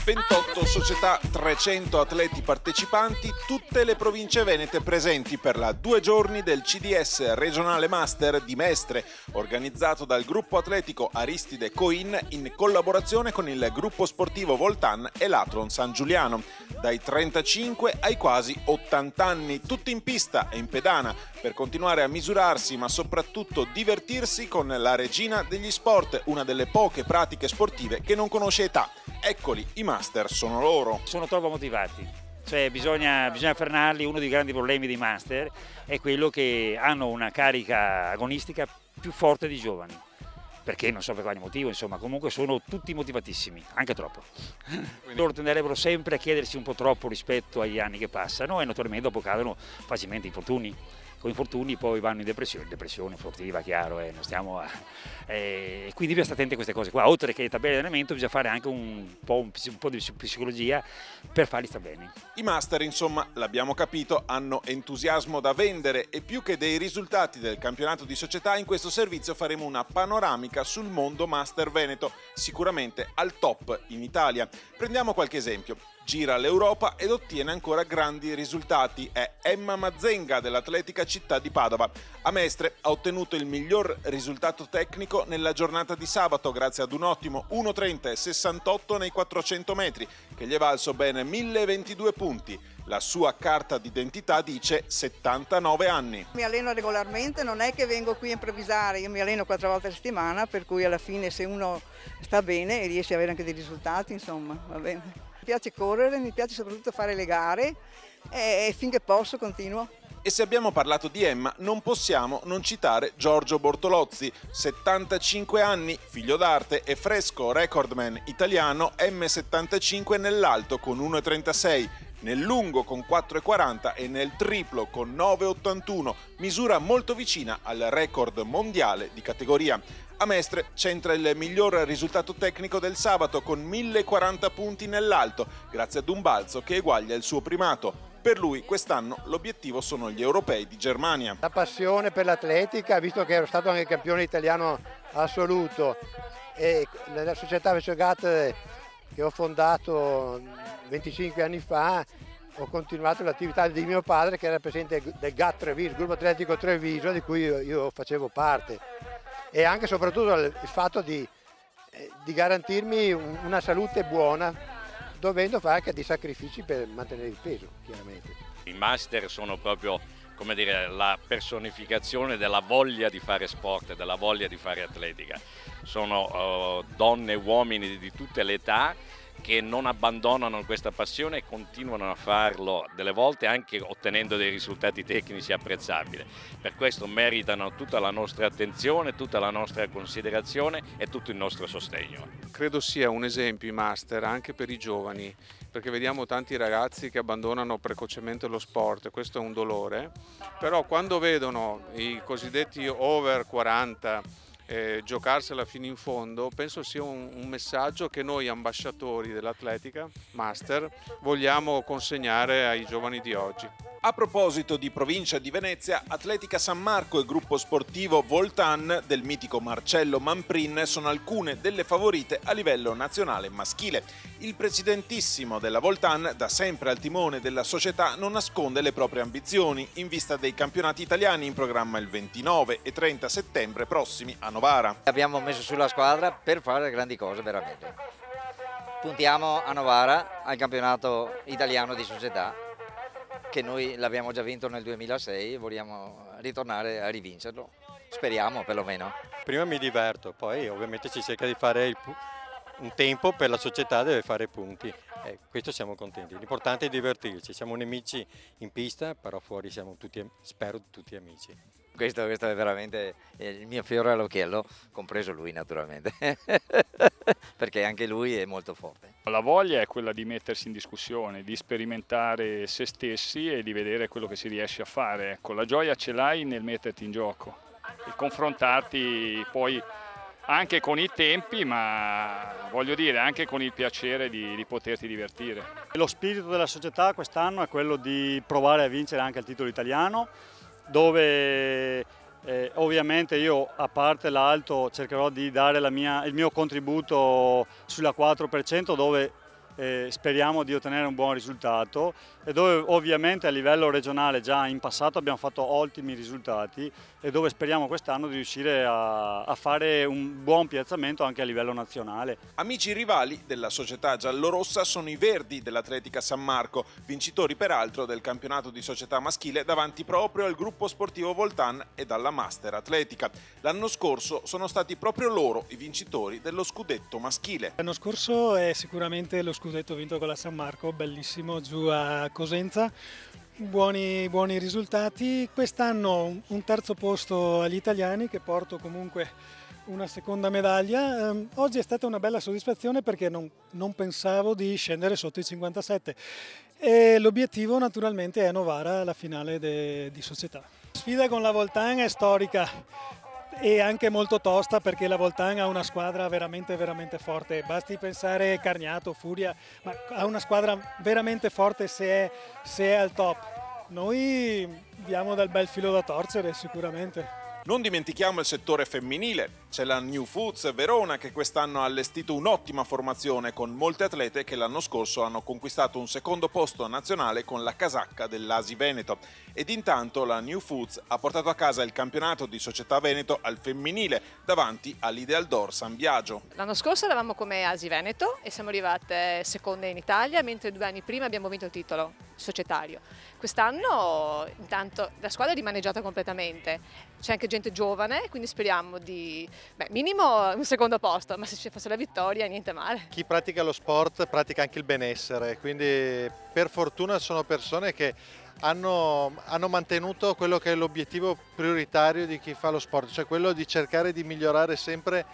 28 società, 300 atleti partecipanti, tutte le province venete presenti per la 2 giorni del CDS Regionale Master di Mestre, organizzato dal gruppo atletico Aristide Coin in collaborazione con il gruppo sportivo Voltan e l'Atron San Giuliano. Dai 35 ai quasi 80 anni, tutti in pista e in pedana, per continuare a misurarsi ma soprattutto divertirsi con la regina degli sport, una delle poche pratiche sportive che non conosce età. Eccoli, i master sono loro. Sono troppo motivati, cioè bisogna frenarli. Uno dei grandi problemi dei master è quello che hanno una carica agonistica più forte di giovani, perché non so per quale motivo, insomma, comunque sono tutti motivatissimi, anche troppo. Loro tenderebbero sempre a chiedersi un po' troppo rispetto agli anni che passano e naturalmente dopo cadono facilmente infortuni. Con infortuni poi vanno in depressione sportiva, chiaro, non stiamo a... quindi bisogna stare attenti a queste cose qua. Oltre che le tabelle di allenamento bisogna fare anche un po' di psicologia per farli stare bene. I master, insomma, l'abbiamo capito, hanno entusiasmo da vendere e più che dei risultati del campionato di società, in questo servizio faremo una panoramica sul mondo master veneto, sicuramente al top in Italia. Prendiamo qualche esempio. Gira l'Europa ed ottiene ancora grandi risultati. È Emma Mazzenga dell'Atletica Città di Padova. A Mestre ha ottenuto il miglior risultato tecnico nella giornata di sabato grazie ad un ottimo 1:30,68 nei 400 metri che gli è valso ben 1022 punti. La sua carta d'identità dice 79 anni. Mi alleno regolarmente, non è che vengo qui a improvvisare, io mi alleno 4 volte a settimana, per cui alla fine se uno sta bene e riesce ad avere anche dei risultati, insomma, va bene. Mi piace correre, mi piace soprattutto fare le gare e finché posso continuo. E se abbiamo parlato di Emma, non possiamo non citare Giorgio Bortolozzi, 75 anni, figlio d'arte e fresco recordman italiano M75 nell'alto con 1,36, nel lungo con 4,40 e nel triplo con 9,81, misura molto vicina al record mondiale di categoria. A Mestre c'entra il miglior risultato tecnico del sabato con 1040 punti nell'alto, grazie ad un balzo che eguaglia il suo primato. Per lui quest'anno l'obiettivo sono gli europei di Germania. La passione per l'atletica, visto che ero stato anche campione italiano assoluto, e nella società Vesogat che ho fondato 25 anni fa, ho continuato l'attività di mio padre che era presidente del GAT Treviso, gruppo atletico Treviso, di cui io facevo parte. E anche e soprattutto il fatto di garantirmi una salute buona, dovendo fare anche dei sacrifici per mantenere il peso, chiaramente. I master sono proprio, come dire, la personificazione della voglia di fare sport, della voglia di fare atletica. Sono donne e uomini di tutte le età che non abbandonano questa passione e continuano a farlo, delle volte anche ottenendo dei risultati tecnici apprezzabili. Per questo meritano tutta la nostra attenzione, tutta la nostra considerazione e tutto il nostro sostegno. Credo sia un esempio i master anche per i giovani, perché vediamo tanti ragazzi che abbandonano precocemente lo sport, questo è un dolore, però quando vedono i cosiddetti over 40 giocarsela fino in fondo, penso sia un messaggio che noi ambasciatori dell'atletica master vogliamo consegnare ai giovani di oggi. A proposito di provincia di Venezia, Atletica San Marco e gruppo sportivo Voltan del mitico Marcello Mamprin sono alcune delle favorite a livello nazionale maschile. Il presidentissimo della Voltan, da sempre al timone della società, non nasconde le proprie ambizioni in vista dei campionati italiani in programma il 29 e 30 settembre prossimi a Novara. Abbiamo messo sulla squadra per fare grandi cose veramente. Puntiamo a Novara al campionato italiano di società, che noi l'abbiamo già vinto nel 2006 e vogliamo ritornare a rivincerlo, speriamo perlomeno. Prima mi diverto, poi ovviamente si cerca di fare un tempo per la società, deve fare punti, questo siamo contenti, l'importante è divertirci, siamo nemici in pista, però fuori siamo tutti, spero tutti amici. Questo è veramente il mio fiore all'occhiello, compreso lui naturalmente, perché anche lui è molto forte. La voglia è quella di mettersi in discussione, di sperimentare se stessi e di vedere quello che si riesce a fare. Ecco, la gioia ce l'hai nel metterti in gioco e confrontarti poi anche con i tempi, ma voglio dire anche con il piacere di poterti divertire. Lo spirito della società quest'anno è quello di provare a vincere anche il titolo italiano, dove ovviamente io, a parte l'alto, cercherò di dare il mio contributo sulla 4%, dove speriamo di ottenere un buon risultato, e dove ovviamente a livello regionale già in passato abbiamo fatto ottimi risultati e dove speriamo quest'anno di riuscire a fare un buon piazzamento anche a livello nazionale. Amici rivali della società giallorossa sono i Verdi dell'Atletica San Marco, vincitori peraltro del campionato di società maschile davanti proprio al gruppo sportivo Voltan e alla Master Atletica. L'anno scorso sono stati proprio loro i vincitori dello scudetto maschile. L'anno scorso è sicuramente lo scudetto vinto con la San Marco, bellissimo, giù a Cosenza, buoni risultati. Quest'anno un terzo posto agli italiani, che porto comunque una seconda medaglia. Oggi è stata una bella soddisfazione perché non pensavo di scendere sotto i 57 e l'obiettivo naturalmente è Novara alla finale di società. La sfida con la Voltan è storica e anche molto tosta, perché la Voltan ha una squadra veramente forte. Basti pensare Carniato, Furia, ma ha una squadra veramente forte se è al top. Noi diamo del bel filo da torcere sicuramente. Non dimentichiamo il settore femminile. C'è la New Foods Verona che quest'anno ha allestito un'ottima formazione con molte atlete che l'anno scorso hanno conquistato un secondo posto nazionale con la casacca dell'Asi Veneto. Ed intanto la New Foods ha portato a casa il campionato di società Veneto al femminile davanti all'Ideal d'Or San Biagio. L'anno scorso eravamo come Asi Veneto e siamo arrivate seconde in Italia, mentre 2 anni prima abbiamo vinto il titolo societario. Quest'anno intanto la squadra è rimaneggiata completamente, c'è anche gente giovane, quindi speriamo di minimo un secondo posto, ma se ci fosse la vittoria niente male. Chi pratica lo sport pratica anche il benessere, quindi per fortuna sono persone che hanno mantenuto quello che è l'obiettivo prioritario di chi fa lo sport, cioè quello di cercare di migliorare sempre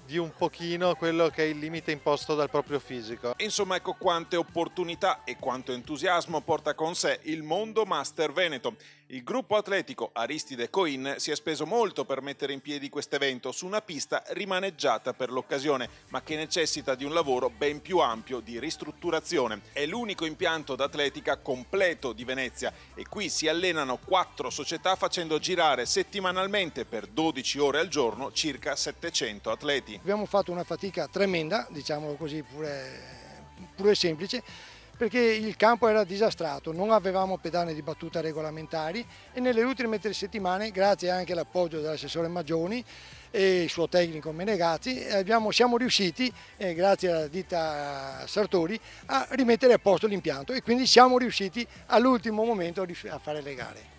di un pochino quello che è il limite imposto dal proprio fisico. Insomma, ecco quante opportunità e quanto entusiasmo porta con sé il mondo Master Veneto. Il gruppo atletico Aristide Coin si è speso molto per mettere in piedi questo evento su una pista rimaneggiata per l'occasione, ma che necessita di un lavoro ben più ampio di ristrutturazione. È l'unico impianto d'atletica completo di Venezia e qui si allenano 4 società facendo girare settimanalmente per 12 ore al giorno circa 700 atleti. Abbiamo fatto una fatica tremenda, diciamo così, pure semplice, perché il campo era disastrato, non avevamo pedane di battuta regolamentari e nelle ultime 3 settimane, grazie anche all'appoggio dell'assessore Maggioni e il suo tecnico Menegazzi, siamo riusciti, grazie alla ditta Sartori, a rimettere a posto l'impianto e quindi siamo riusciti all'ultimo momento a fare le gare.